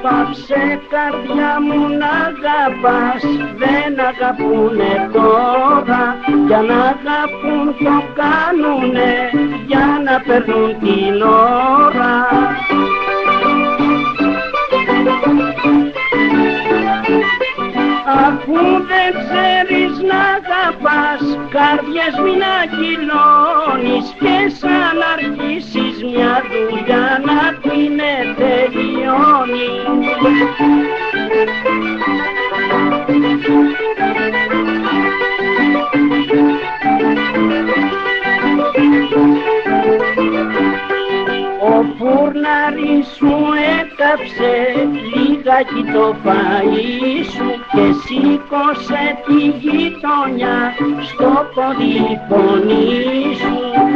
Πάψε καρδιά μου να αγαπάς, δεν αγαπούνε τώρα. Για να αγαπούν το κάνουνε, για να περνούν την ώρα. Αφού δεν ξέρεις να αγαπάς, καρδιές μην αγκυλώνεις. Και σαν αρχίσεις μια δουλειά να την τελειώνεις. Ο φουρνάρης σου έκαψε λιγάκι το φαΐ σου και σήκωσε τη γειτονιά στο πόδι φωνή σου.